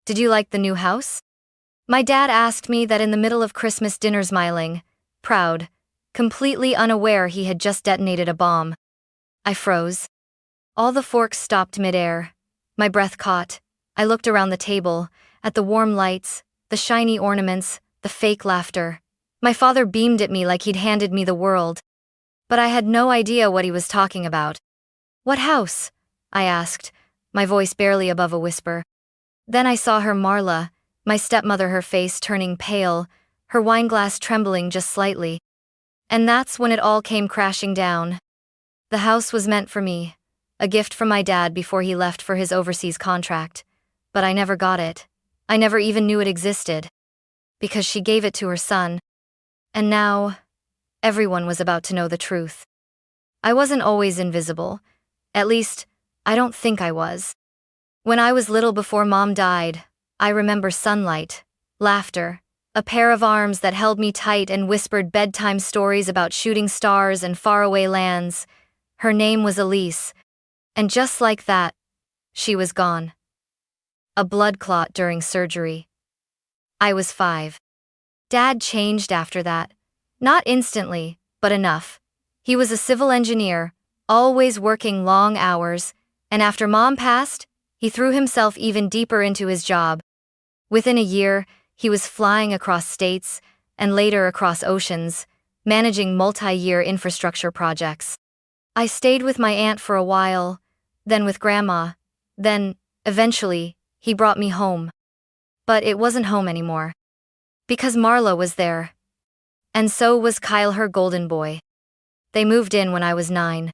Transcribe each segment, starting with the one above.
Did you like the new house? My dad asked me that in the middle of Christmas dinner, smiling, proud, completely unaware he had just detonated a bomb. I froze. All the forks stopped midair. My breath caught. I looked around the table, at the warm lights, the shiny ornaments, the fake laughter. My father beamed at me like he'd handed me the world. But I had no idea what he was talking about. What house? I asked, my voice barely above a whisper. Then I saw her, Marla, my stepmother, her face turning pale, her wineglass trembling just slightly. And that's when it all came crashing down. The house was meant for me, a gift from my dad before he left for his overseas contract. But I never got it. I never even knew it existed. Because she gave it to her son. And now, everyone was about to know the truth. I wasn't always invisible. At least, I don't think I was. When I was little before Mom died, I remember sunlight, laughter, a pair of arms that held me tight and whispered bedtime stories about shooting stars and faraway lands. Her name was Elise. And just like that, she was gone. A blood clot during surgery. I was 5. Dad changed after that. Not instantly, but enough. He was a civil engineer, always working long hours, and after Mom passed, he threw himself even deeper into his job. Within a year, he was flying across states, and later across oceans, managing multi-year infrastructure projects. I stayed with my aunt for a while, then with Grandma, then, eventually, he brought me home. But it wasn't home anymore. Because Marla was there. And so was Kyle, her golden boy. They moved in when I was 9.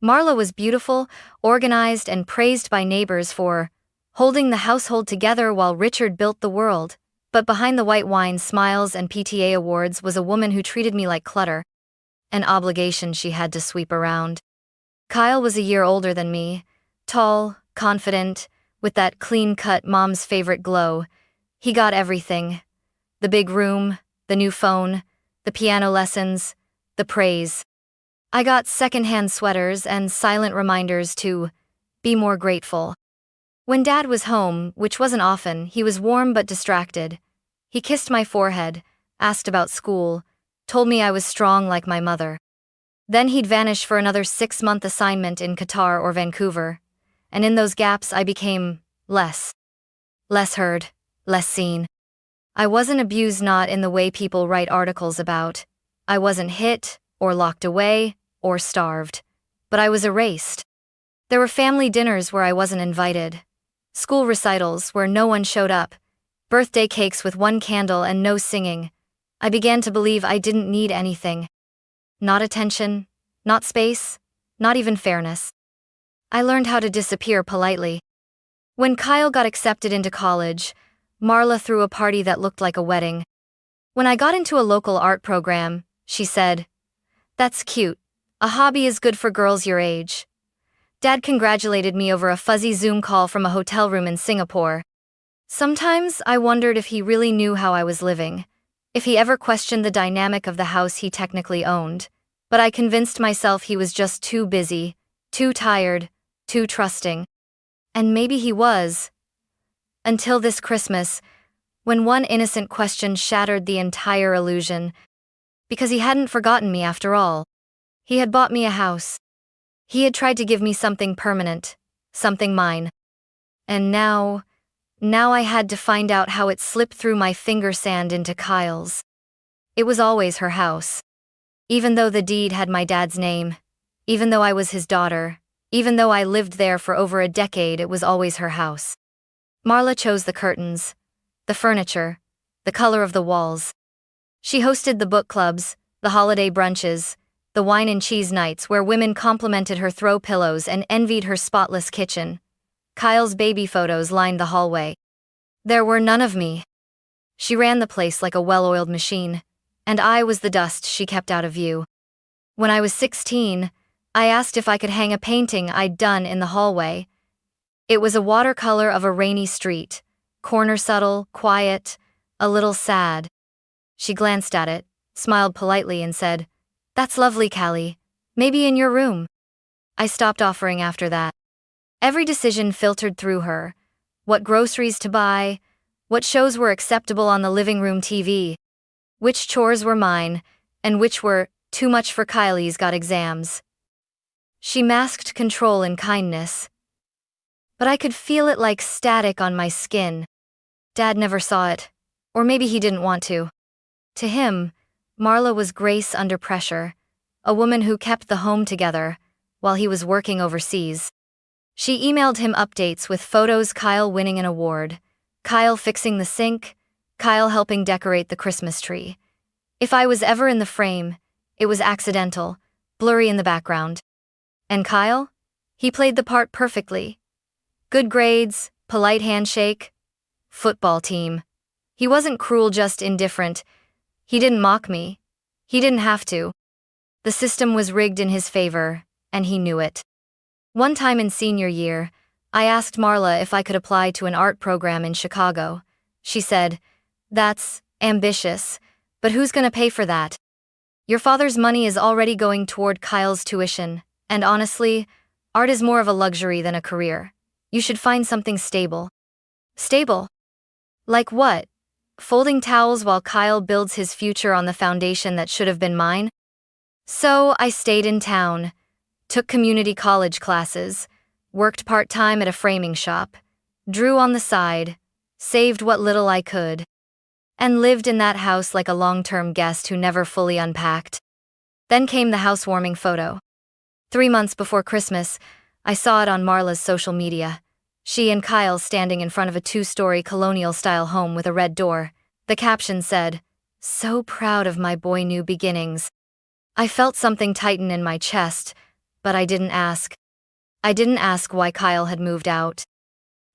Marla was beautiful, organized, and praised by neighbors for holding the household together while Richard built the world. But behind the white wine smiles and PTA awards was a woman who treated me like clutter. An obligation she had to sweep around. Kyle was a year older than me, tall, confident, with that clean-cut mom's favorite glow. He got everything. The big room, the new phone, the piano lessons, the praise. I got secondhand sweaters and silent reminders to be more grateful. When Dad was home, which wasn't often, he was warm but distracted. He kissed my forehead, asked about school, told me I was strong like my mother. Then he'd vanish for another 6-month assignment in Qatar or Vancouver, and in those gaps I became less heard, less seen. I wasn't abused, not in the way people write articles about. I wasn't hit, or locked away, or starved. But I was erased. There were family dinners where I wasn't invited. School recitals where no one showed up. Birthday cakes with 1 candle and no singing. I began to believe I didn't need anything. Not attention, not space, not even fairness. I learned how to disappear politely. When Kyle got accepted into college, Marla threw a party that looked like a wedding. When I got into a local art program, she said, "That's cute. A hobby is good for girls your age." Dad congratulated me over a fuzzy Zoom call from a hotel room in Singapore. Sometimes I wondered if he really knew how I was living, if he ever questioned the dynamic of the house he technically owned. But I convinced myself he was just too busy, too tired, too trusting. And maybe he was. Until this Christmas, when one innocent question shattered the entire illusion. Because he hadn't forgotten me after all. He had bought me a house. He had tried to give me something permanent, something mine. And now I had to find out how it slipped through my finger sand into Kyle's. It was always her house. Even though the deed had my dad's name, even though I was his daughter, even though I lived there for over a decade, it was always her house. Marla chose the curtains, the furniture, the color of the walls. She hosted the book clubs, the holiday brunches, the wine and cheese nights where women complimented her throw pillows and envied her spotless kitchen. Kyle's baby photos lined the hallway. There were none of me. She ran the place like a well-oiled machine, and I was the dust she kept out of view. When I was 16, I asked if I could hang a painting I'd done in the hallway. It was a watercolor of a rainy street, corner subtle, quiet, a little sad. She glanced at it, smiled politely and said, "That's lovely, Callie. Maybe in your room." I stopped offering after that. Every decision filtered through her, what groceries to buy, what shows were acceptable on the living room TV, which chores were mine, and which were too much for Kylie's got exams. She masked control in kindness, but I could feel it like static on my skin. Dad never saw it, or maybe he didn't want to. To him, Marla was grace under pressure, a woman who kept the home together while he was working overseas. She emailed him updates with photos: Kyle winning an award, Kyle fixing the sink, Kyle helping decorate the Christmas tree. If I was ever in the frame, it was accidental, blurry in the background. And Kyle? He played the part perfectly. Good grades, polite handshake, football team. He wasn't cruel, just indifferent. He didn't mock me. He didn't have to. The system was rigged in his favor, and he knew it. One time in senior year, I asked Marla if I could apply to an art program in Chicago. She said, "That's ambitious, but who's gonna pay for that? Your father's money is already going toward Kyle's tuition, and honestly, art is more of a luxury than a career. You should find something stable." Stable? Like what? Folding towels while Kyle builds his future on the foundation that should have been mine? So I stayed in town, took community college classes, worked part-time at a framing shop, drew on the side, saved what little I could, and lived in that house like a long-term guest who never fully unpacked. Then came the housewarming photo. 3 months before Christmas, I saw it on Marla's social media. She and Kyle standing in front of a 2-story colonial-style home with a red door. The caption said, "So proud of my boy, new beginnings." I felt something tighten in my chest, but I didn't ask. I didn't ask why Kyle had moved out.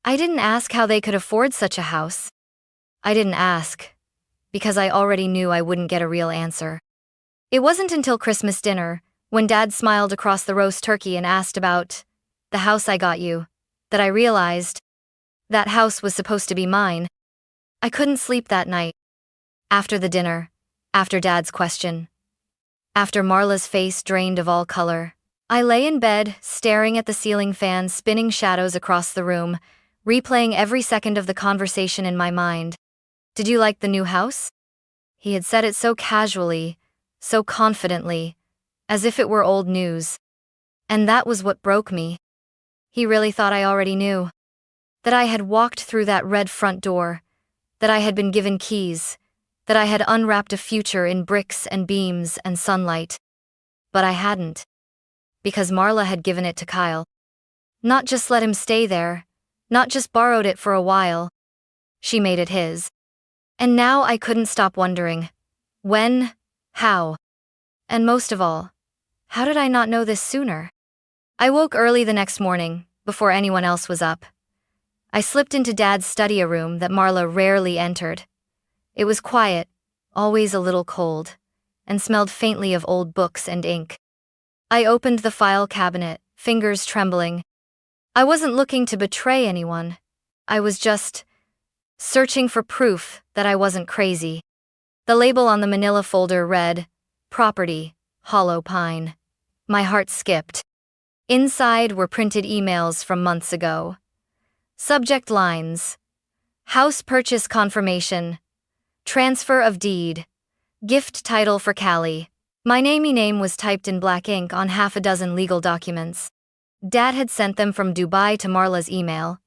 I didn't ask how they could afford such a house. I didn't ask, because I already knew I wouldn't get a real answer. It wasn't until Christmas dinner, when Dad smiled across the roast turkey and asked about the house I got you, that I realized that house was supposed to be mine. I couldn't sleep that night. After the dinner, after Dad's question, after Marla's face drained of all color, I lay in bed, staring at the ceiling fan spinning shadows across the room, replaying every second of the conversation in my mind. "Did you like the new house?" He had said it so casually, so confidently, as if it were old news. And that was what broke me. He really thought I already knew. That I had walked through that red front door, that I had been given keys, that I had unwrapped a future in bricks and beams and sunlight. But I hadn't. Because Marla had given it to Kyle. Not just let him stay there, not just borrowed it for a while. She made it his. And now I couldn't stop wondering. When? How? And most of all, how did I not know this sooner? I woke early the next morning, before anyone else was up. I slipped into Dad's study, a room that Marla rarely entered. It was quiet, always a little cold, and smelled faintly of old books and ink. I opened the file cabinet, fingers trembling. I wasn't looking to betray anyone. I was just searching for proof that I wasn't crazy. The label on the manila folder read, "Property, Hollow Pine." My heart skipped. Inside were printed emails from months ago. Subject lines: house purchase confirmation, transfer of deed, gift title for Callie. My name was typed in black ink on half a dozen legal documents. Dad had sent them from Dubai to Marla's email.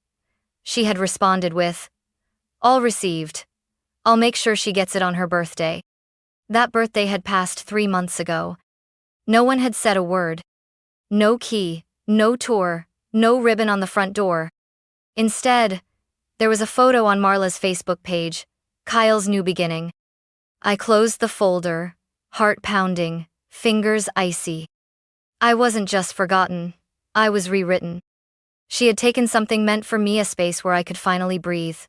She had responded with, "All received. I'll make sure she gets it on her birthday." That birthday had passed 3 months ago. No one had said a word. No key, no tour, no ribbon on the front door. Instead, there was a photo on Marla's Facebook page, Kyle's new beginning. I closed the folder, heart pounding, fingers icy. I wasn't just forgotten, I was rewritten. She had taken something meant for me, a space where I could finally breathe,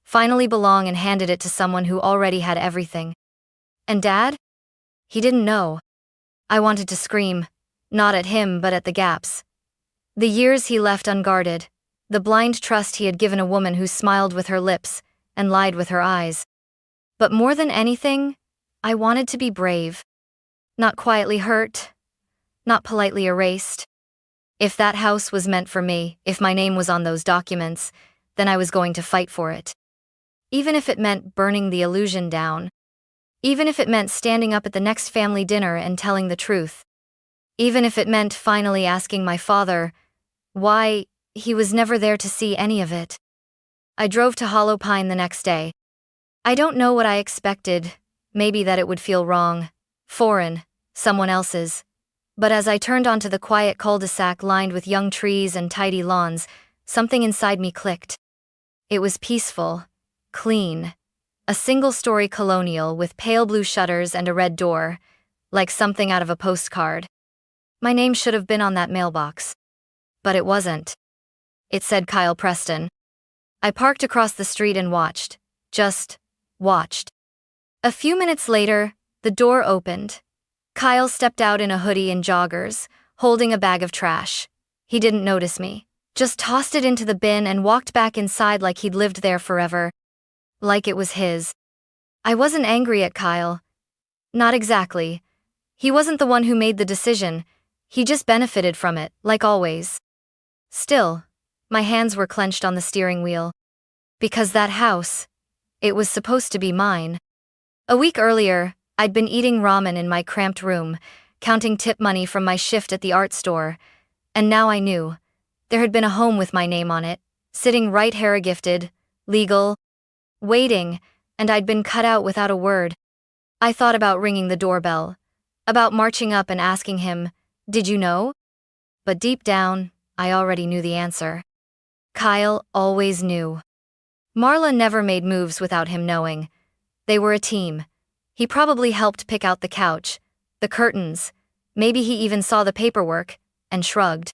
finally belong, and handed it to someone who already had everything. And Dad? He didn't know. I wanted to scream, not at him but at the gaps. The years he left unguarded, the blind trust he had given a woman who smiled with her lips and lied with her eyes. But more than anything, I wanted to be brave. Not quietly hurt, not politely erased. If that house was meant for me, if my name was on those documents, then I was going to fight for it. Even if it meant burning the illusion down. Even if it meant standing up at the next family dinner and telling the truth. Even if it meant finally asking my father why he was never there to see any of it. I drove to Hollow Pine the next day. I don't know what I expected, maybe that it would feel wrong, foreign, someone else's. But as I turned onto the quiet cul-de-sac lined with young trees and tidy lawns, something inside me clicked. It was peaceful, clean, a single-story colonial with pale blue shutters and a red door, like something out of a postcard. My name should have been on that mailbox. But it wasn't. It said Kyle Preston. I parked across the street and watched. Just watched. A few minutes later, the door opened. Kyle stepped out in a hoodie and joggers, holding a bag of trash. He didn't notice me, just tossed it into the bin and walked back inside like he'd lived there forever. Like it was his. I wasn't angry at Kyle. Not exactly. He wasn't the one who made the decision. He just benefited from it, like always. Still, my hands were clenched on the steering wheel. Because that house, it was supposed to be mine. A week earlier, I'd been eating ramen in my cramped room, counting tip money from my shift at the art store, and now I knew. There had been a home with my name on it, sitting right here, gifted, legal, waiting, and I'd been cut out without a word. I thought about ringing the doorbell, about marching up and asking him, "Did you know?" But deep down, I already knew the answer. Kyle always knew. Marla never made moves without him knowing. They were a team. He probably helped pick out the couch, the curtains, maybe he even saw the paperwork, and shrugged.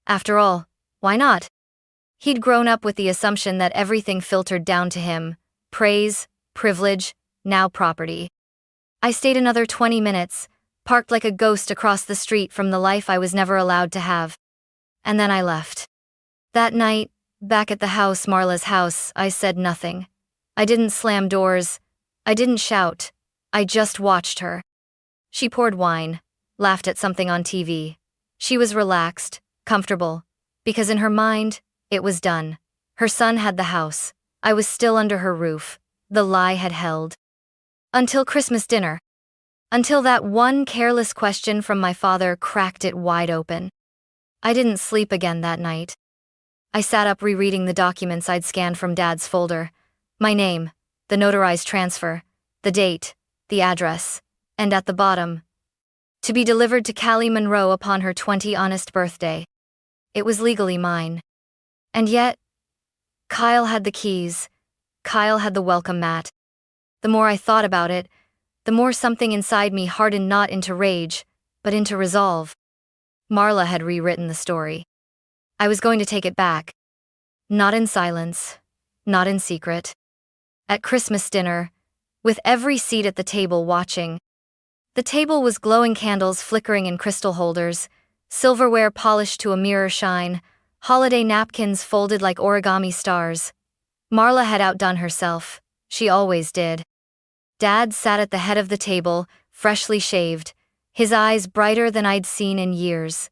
After all, why not? He'd grown up with the assumption that everything filtered down to him: praise, privilege, now property. I stayed another 20 minutes, parked like a ghost across the street from the life I was never allowed to have. And then I left. That night, back at the house, Marla's house, I said nothing. I didn't slam doors. I didn't shout. I just watched her. She poured wine, laughed at something on TV. She was relaxed, comfortable, because in her mind, it was done. Her son had the house. I was still under her roof. The lie had held. Until Christmas dinner. Until that one careless question from my father cracked it wide open. I didn't sleep again that night. I sat up rereading the documents I'd scanned from Dad's folder. My name, the notarized transfer, the date, the address, and at the bottom, to be delivered to Callie Monroe upon her 20th birthday. It was legally mine. And yet, Kyle had the keys. Kyle had the welcome mat. The more I thought about it, the more something inside me hardened not into rage, but into resolve. Marla had rewritten the story. I was going to take it back. Not in silence, not in secret. At Christmas dinner, with every seat at the table watching. The table was glowing candles flickering in crystal holders, silverware polished to a mirror shine, holiday napkins folded like origami stars. Marla had outdone herself. She always did. Dad sat at the head of the table, freshly shaved, his eyes brighter than I'd seen in years.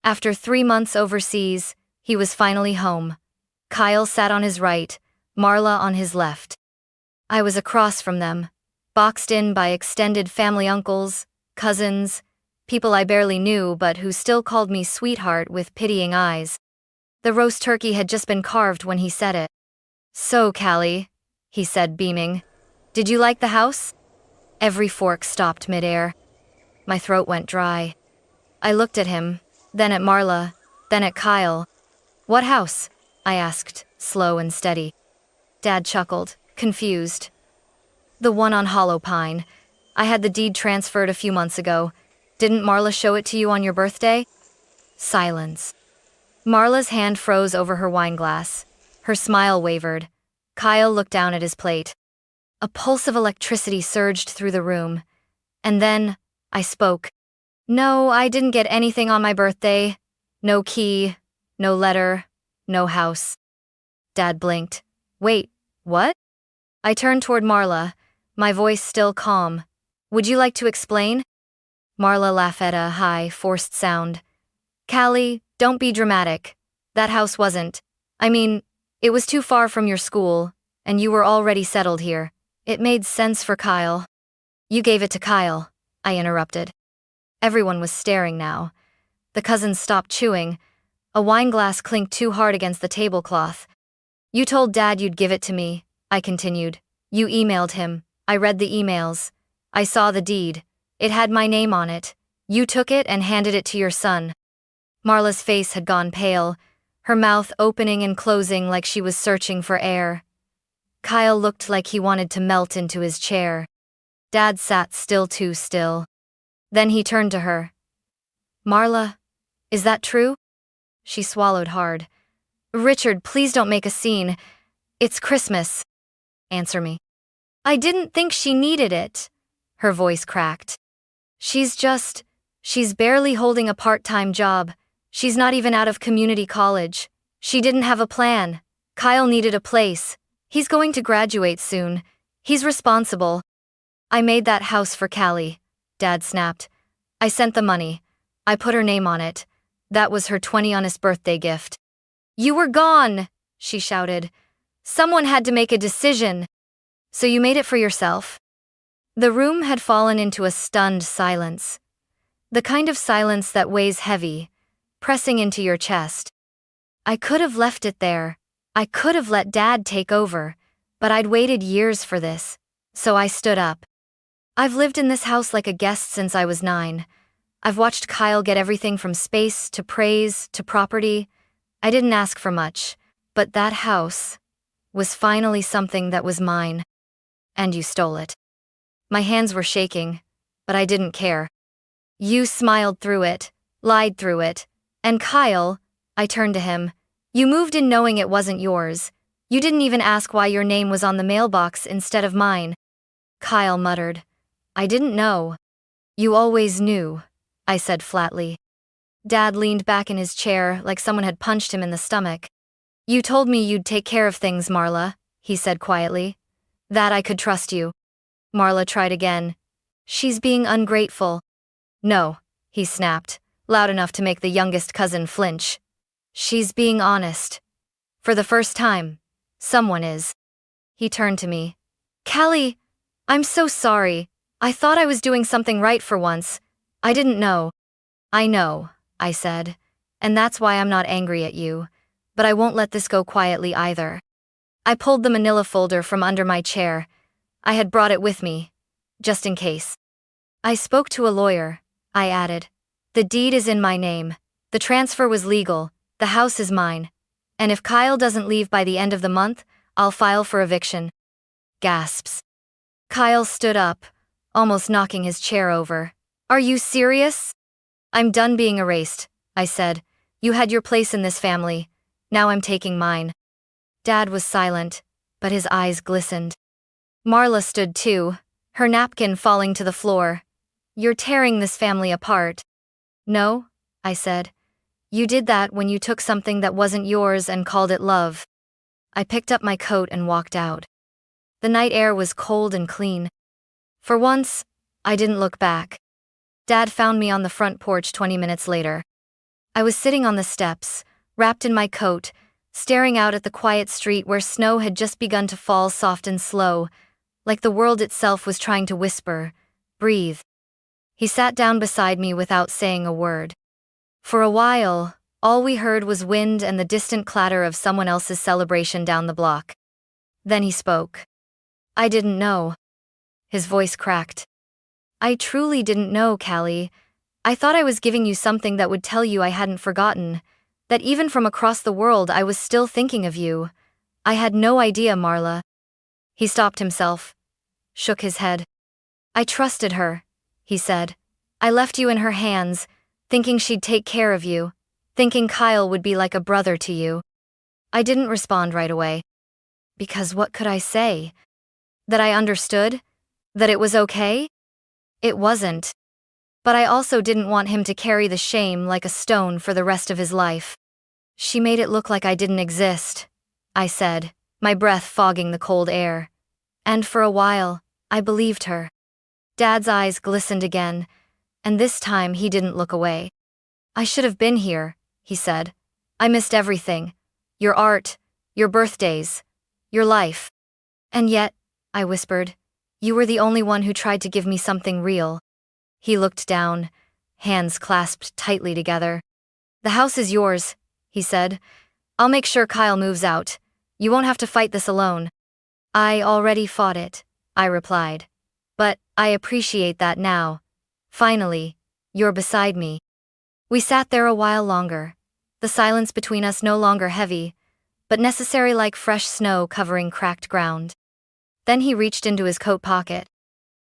After 3 months overseas, he was finally home. Kyle sat on his right, Marla on his left. I was across from them, boxed in by extended family uncles, cousins, people I barely knew but who still called me sweetheart with pitying eyes. The roast turkey had just been carved when he said it. "So, Callie," he said, beaming, "did you like the house?" Every fork stopped midair. My throat went dry. I looked at him, then at Marla, then at Kyle. "What house?" I asked, slow and steady. Dad chuckled, confused. "The one on Hollow Pine. I had the deed transferred a few months ago. Didn't Marla show it to you on your birthday?" Silence. Marla's hand froze over her wine glass. Her smile wavered. Kyle looked down at his plate. A pulse of electricity surged through the room. And then, I spoke. "No, I didn't get anything on my birthday. No key, no letter, no house." Dad blinked. "Wait, what?" I turned toward Marla, my voice still calm. "Would you like to explain?" Marla laughed at a high, forced sound. "Callie, don't be dramatic. That house wasn't. It was too far from your school, and you were already settled here. It made sense for Kyle. You gave it to Kyle, I interrupted. Everyone was staring now. The cousins stopped chewing. A wine glass clinked too hard against the tablecloth. You told Dad you'd give it to me, I continued. You emailed him. I read the emails. I saw the deed. It had my name on it. You took it and handed it to your son. Marla's face had gone pale, her mouth opening and closing like she was searching for air. Kyle looked like he wanted to melt into his chair. Dad sat still too still. Then he turned to her. Marla, is that true? She swallowed hard. Richard, please don't make a scene. It's Christmas. Answer me. I didn't think she needed it. Her voice cracked. She's barely holding a part-time job. She's not even out of community college. She didn't have a plan. Kyle needed a place. He's going to graduate soon. He's responsible. I made that house for Callie, Dad snapped. I sent the money. I put her name on it. That was her 20th birthday gift. You were gone, she shouted. Someone had to make a decision. So you made it for yourself? The room had fallen into a stunned silence. The kind of silence that weighs heavy, pressing into your chest. I could have left it there. I could have let Dad take over, but I'd waited years for this, so I stood up. I've lived in this house like a guest since I was 9. I've watched Kyle get everything from space to praise to property. I didn't ask for much, but that house was finally something that was mine. And you stole it. My hands were shaking, but I didn't care. You smiled through it, lied through it, and Kyle, I turned to him, you moved in knowing it wasn't yours. You didn't even ask why your name was on the mailbox instead of mine. Kyle muttered, I didn't know. You always knew, I said flatly. Dad leaned back in his chair like someone had punched him in the stomach. You told me you'd take care of things, Marla, he said quietly. That I could trust you. Marla tried again. She's being ungrateful. No, he snapped, loud enough to make the youngest cousin flinch. She's being honest. For the first time, someone is. He turned to me. Callie, I'm so sorry. I thought I was doing something right for once. I didn't know. I know, I said, and that's why I'm not angry at you, but I won't let this go quietly either. I pulled the manila folder from under my chair. I had brought it with me, just in case. I spoke to a lawyer, I added. The deed is in my name. The transfer was legal. The house is mine. And if Kyle doesn't leave by the end of the month, I'll file for eviction. Gasps. Kyle stood up, almost knocking his chair over. Are you serious? I'm done being erased, I said. You had your place in this family. Now I'm taking mine. Dad was silent, but his eyes glistened. Marla stood too, her napkin falling to the floor. You're tearing this family apart. No, I said. You did that when you took something that wasn't yours and called it love. I picked up my coat and walked out. The night air was cold and clean. For once, I didn't look back. Dad found me on the front porch 20 minutes later. I was sitting on the steps, wrapped in my coat, staring out at the quiet street where snow had just begun to fall soft and slow, like the world itself was trying to whisper, breathe. He sat down beside me without saying a word. For a while, all we heard was wind and the distant clatter of someone else's celebration down the block. Then he spoke. I didn't know. His voice cracked. I truly didn't know, Callie. I thought I was giving you something that would tell you I hadn't forgotten, that even from across the world I was still thinking of you. I had no idea, Marla. He stopped himself, shook his head. I trusted her, he said. I left you in her hands, thinking she'd take care of you, thinking Kyle would be like a brother to you. I didn't respond right away. Because what could I say? That I understood? That it was okay? It wasn't. But I also didn't want him to carry the shame like a stone for the rest of his life. She made it look like I didn't exist, I said, my breath fogging the cold air. And for a while, I believed her. Dad's eyes glistened again, and this time he didn't look away. I should have been here, he said. I missed everything. Your art, your birthdays, your life. And yet, I whispered, you were the only one who tried to give me something real. He looked down, hands clasped tightly together. The house is yours, he said. I'll make sure Kyle moves out. You won't have to fight this alone. I already fought it, I replied. But I appreciate that now. Finally, you're beside me. We sat there a while longer, the silence between us no longer heavy, but necessary like fresh snow covering cracked ground. Then he reached into his coat pocket.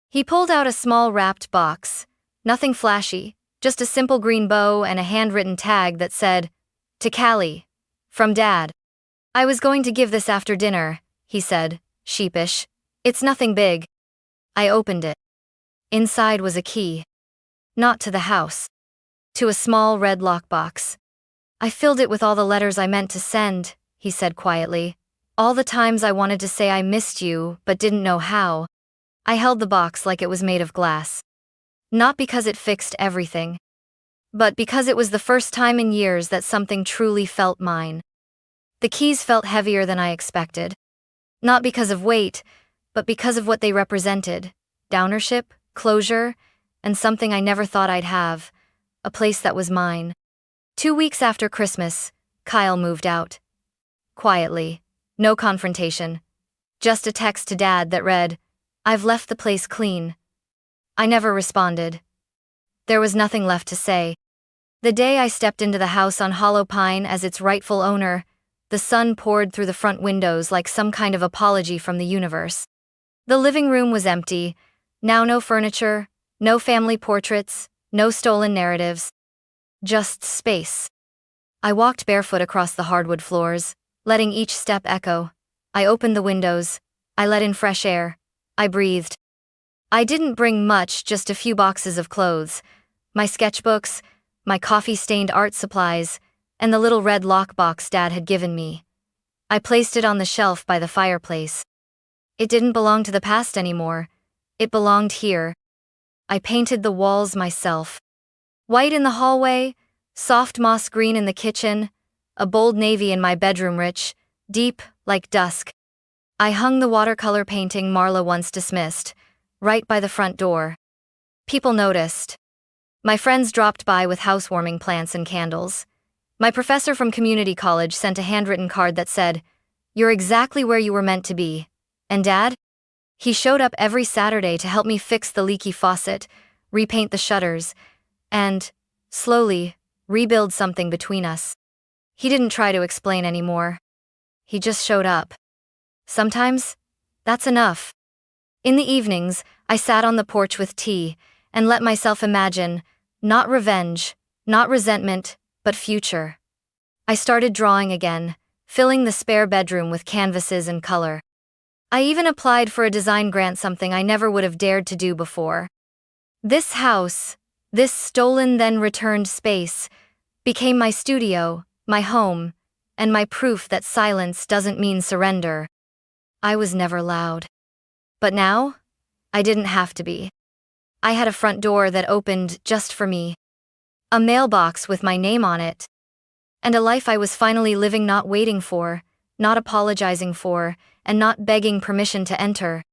He pulled out a small wrapped box, nothing flashy, just a simple green bow and a handwritten tag that said, "To Callie, from Dad." "I was going to give this after dinner," he said, sheepish. "It's nothing big." I opened it. Inside was a key. Not to the house. To a small red lockbox. "I filled it with all the letters I meant to send," he said quietly. "All the times I wanted to say I missed you, but didn't know how." I held the box like it was made of glass. Not because it fixed everything, but because it was the first time in years that something truly felt mine. The keys felt heavier than I expected. Not because of weight, but because of what they represented. Downership, closure, and something I never thought I'd have. A place that was mine. 2 weeks after Christmas, Kyle moved out. Quietly. No confrontation. Just a text to Dad that read, "I've left the place clean." I never responded. There was nothing left to say. The day I stepped into the house on Hollow Pine as its rightful owner, the sun poured through the front windows like some kind of apology from the universe. The living room was empty. Now no furniture, no family portraits, no stolen narratives. Just space. I walked barefoot across the hardwood floors, letting each step echo. I opened the windows. I let in fresh air. I breathed. I didn't bring much, just a few boxes of clothes, my sketchbooks, my coffee-stained art supplies, and the little red lockbox Dad had given me. I placed it on the shelf by the fireplace. It didn't belong to the past anymore. It belonged here. I painted the walls myself. White in the hallway, soft moss green in the kitchen, a bold navy in my bedroom, rich, deep, like dusk. I hung the watercolor painting Marla once dismissed, right by the front door. People noticed. My friends dropped by with housewarming plants and candles. My professor from community college sent a handwritten card that said, "You're exactly where you were meant to be." And Dad? He showed up every Saturday to help me fix the leaky faucet, repaint the shutters, and, slowly, rebuild something between us. He didn't try to explain anymore. He just showed up. Sometimes, that's enough. In the evenings, I sat on the porch with tea and let myself imagine, not revenge, not resentment, but future. I started drawing again, filling the spare bedroom with canvases and color. I even applied for a design grant, something I never would have dared to do before. This house, this stolen then returned space, became my studio, my home, and my proof that silence doesn't mean surrender. I was never loud. But now, I didn't have to be. I had a front door that opened just for me. A mailbox with my name on it. And a life I was finally living, not waiting for, not apologizing for, and not begging permission to enter.